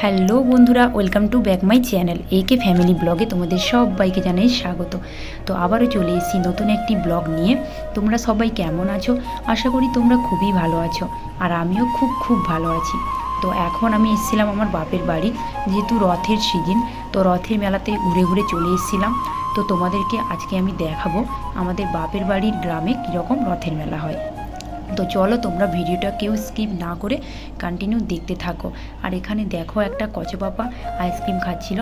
Hello বন্ধুরা, welcome to back my channel একে family ব্লগে তোমাদের সবাইকে জানাই স্বাগত। তো আবারও চলে এসেছি নতুন একটি ব্লগ নিয়ে। তোমরা সবাই কেমন আছো? আশা করি তোমরা খুবই ভালো আছো, আর আমিও খুব ভালো আছি। তো এখন আমি এসেছিলাম আমার বাপের বাড়ি, যেহেতু রথের সিজন, তো রথের মেলাতে ঘুরে ঘুরে চলে এসেছিলাম। তো তোমাদেরকে আজকে আমি দেখাবো আমাদের বাপের বাড়ির গ্রামে কীরকম রথের মেলা হয়। তো চলো তোমরা ভিডিওটা কেউ স্কিপ না করে কন্টিনিউ দেখতে থাকো। আর এখানে দেখো একটা কচপাপা আইসক্রিম খাচ্ছিল।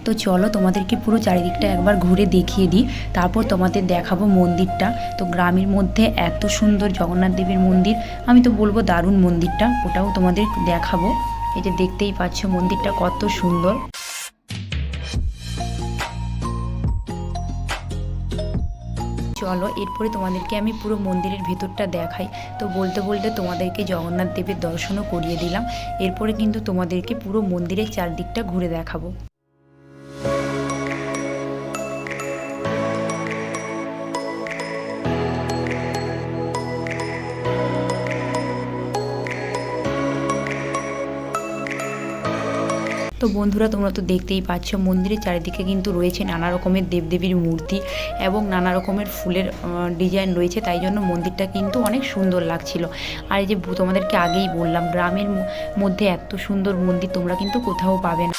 তো চলো তোমাদেরকে পুরো চারিদিকটা একবার ঘুরে দেখিয়ে দিই, তারপর তোমাদের দেখাবো মন্দিরটা। তো গ্রামের মধ্যে এত সুন্দর জগন্নাথ দেবের মন্দির, আমি তো বলবো দারুণ মন্দিরটা, ওটাও তোমাদের দেখাবো। এই যে দেখতেই পাচ্ছ মন্দিরটা কত সুন্দর। চলো এরপরে তোমাদেরকে আমি পুরো মন্দিরের ভেতরটা দেখাই। তো বলতে বলতে তোমাদেরকে জগন্নাথ দেবের দর্শনও করিয়ে দিলাম। এরপরে কিন্তু তোমাদেরকে পুরো মন্দিরের চারদিকটা ঘুরে দেখাবো। তো বন্ধুরা, তোমরা তো দেখতেই পাচ্ছ মন্দিরের চারিদিকে কিন্তু রয়েছে নানা রকমের দেবদেবীর মূর্তি এবং নানা রকমের ফুলের ডিজাইন রয়েছে, তাই জন্য মন্দিরটা কিন্তু অনেক সুন্দর লাগছিল। আর এই যে তোমাদেরকে আগেই বললাম, গ্রামের মধ্যে এত সুন্দর মন্দির তোমরা কিন্তু কোথাও পাবে না।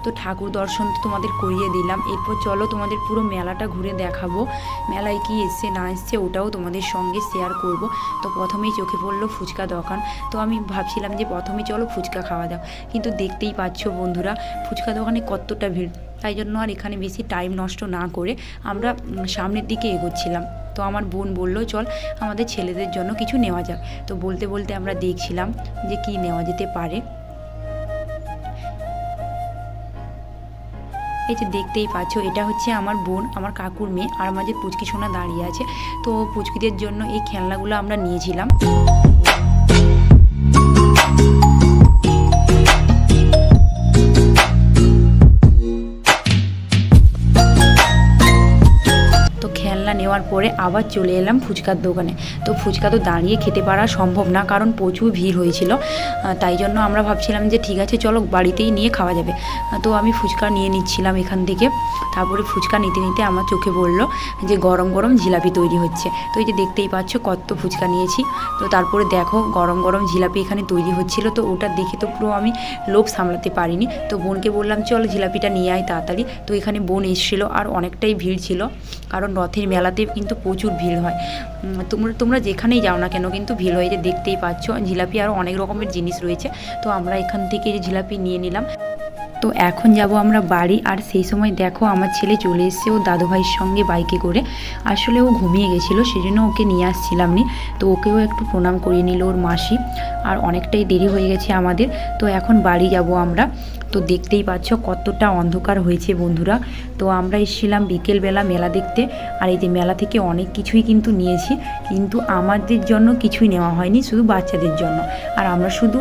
তো ঠাকুর দর্শন তো তোমাদের করিয়ে দিলাম। এরপর চলো তোমাদের পুরো মেলাটা ঘুরে দেখাবো। মেলায় কি এসছে না এসছে ওটাও তোমাদের সঙ্গে শেয়ার করব। তো প্রথমেই চোখে পড়লো ফুচকা দোকান। তো আমি ভাবছিলাম যে প্রথমে চলো ফুচকা খাওয়া দাও, কিন্তু দেখতেই পাচ্ছ বন্ধুরা ফুচকা দোকানে কতটা ভিড়, তাই জন্য আর এখানে বেশি টাইম নষ্ট না করে আমরা সামনের দিকে এগোচ্ছিলাম। তো আমার বোন বললো চল আমাদের ছেলেদের জন্য কিছু নেওয়া যাক। তো বলতে বলতে আমরা দেখছিলাম যে কি নেওয়া যেতে পারে। এই যে দেখতেই পাচ্ছ এটা হচ্ছে আমার বোন, আমার কাকুর মেয়ে, আর মাঝে পুচকি সোনা দাঁড়িয়ে আছে। তো পুচকিদের জন্য এই খেলনাগুলো আমরা নিয়েছিলাম। নেওয়ার পরে আবার চলে এলাম ফুচকার দোকানে। তো ফুচকা তো দাঁড়িয়ে খেতে পারা সম্ভব না, কারণ প্রচুর ভিড় হয়েছিল। তাই জন্য আমরা ভাবছিলাম যে ঠিক আছে চলো বাড়িতেই নিয়ে খাওয়া যাবে। তো আমি ফুচকা নিয়ে নিচ্ছিলাম এখান থেকে। তারপরে ফুচকা নিতে নিতে আমার চোখে পড়লো যে গরম গরম জিলাপি তৈরি হচ্ছে। তো এই যে দেখতেই পাচ্ছ কত ফুচকা নিয়েছি। তো তারপরে দেখো গরম গরম জিলাপি এখানে তৈরি হচ্ছিল। তো ওটা দেখে তো পুরো আমি লোভ সামলাতে পারিনি। তো বোনকে বললাম চল জিলাপিটা নিয়ে আয় তাড়াতাড়ি। তো এখানে বোন এসেছিলো, আর অনেকটাই ভিড় ছিল, কারণ রথের মেলাতে কিন্তু প্রচুর ভিড় হয়। তোমরা যেখানেই যাও না কেন কিন্তু ভিড় হয়। যে দেখতেই পাচ্ছ জিলাপি আরও অনেক রকমের জিনিস রয়েছে। তো আমরা এখান থেকে যে জিলাপি নিয়ে নিলাম। তো এখন যাব আমরা বাড়ি। আর সেই সময় দেখো আমার ছেলে চলে এসেছে ও দাদুভাইয়ের সঙ্গে বাইকে করে। আসলে ও ঘুমিয়ে গেছিলো, সেজন্য ওকে নিয়ে আসছিলাম নি। তো ওকেও একটু প্রণাম করিয়ে নিল ওর মাসি। আর অনেকটাই দেরি হয়ে গেছে আমাদের। তো এখন বাড়ি যাব আমরা। তো দেখতেই পাচ্ছ কতটা অন্ধকার হয়েছে বন্ধুরা। তো আমরা এসেছিলাম বিকেলবেলা মেলা দেখতে। আর এই যে মেলা থেকে অনেক কিছুই কিন্তু নিয়েছি, কিন্তু আমাদের জন্য কিছুই নেওয়া হয়নি, শুধু বাচ্চাদের জন্য। আর আমরা শুধু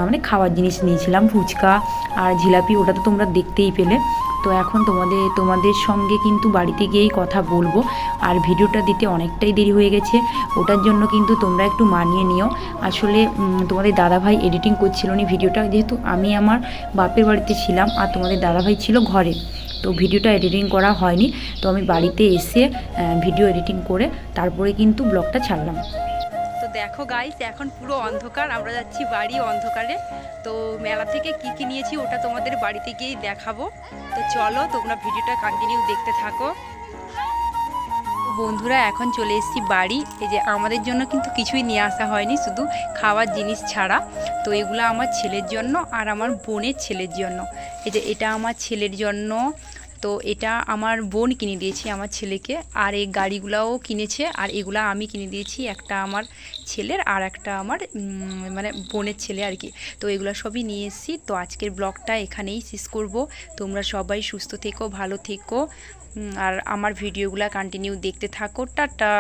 মানে খাওয়ার জিনিস নিয়েছিলাম, ফুচকা আর জিলাপি, ওটা তো তোমরা দেখতেই পেলে। তো এখন তোমাদের সঙ্গে কিন্তু বাড়িতে গিয়েই কথা বলবো। আর ভিডিওটা দিতে অনেকটাই দেরি হয়ে গেছে, ওটার জন্য কিন্তু তোমরা একটু মানিয়ে নিও। আসলে তোমাদের দাদাভাই এডিটিং করছিল না ভিডিওটা, যেহেতু আমি আমার বাপের বাড়িতে ছিলাম আর তোমাদের দাদাভাই ছিল ঘরে। তো ভিডিওটা এডিটিং করা হয়নি। তো আমি বাড়িতে এসে ভিডিও এডিটিং করে তারপরে কিন্তু ব্লগটা ছাড়লাম। তো দেখো গাইস, এখন পুরো অন্ধকার, আমরা যাচ্ছি বাড়ি অন্ধকারে। তো মেলা থেকে কি নিয়েছি ওটা তোমাদের বাড়িতে গিয়েই দেখাবো। তো চলো তোমরা ভিডিওটা কন্টিনিউ দেখতে থাকো। বন্ধুরা এখন চলে এসেছি বাড়ি। এই যে আমাদের জন্য কিন্তু কিছুই নিয়ে আসা হয়নি, শুধু খাওয়ার জিনিস ছাড়া। তো এগুলো আমার ছেলের জন্য আর আমার বোনের ছেলের জন্য। এই যে এটা আমার ছেলের জন্য, তো এটা আমার বোন কিনে দিয়েছি আমার ছেলেকে। আর এই গাড়িগুলাও কিনেছে, আর এগুলা আমি কিনে দিয়েছি, একটা আমার ছেলের আর একটা আমার মানে বোনের ছেলে আর কি। তো এগুলো সবই নিয়ে এসেছি। তো আজকের ব্লগটা এখানেই শেষ করব। তোমরা সবাই সুস্থ থেকো, ভালো থেকো, আর আমার ভিডিওগুলো কন্টিনিউ দেখতে থাকো। টাটা।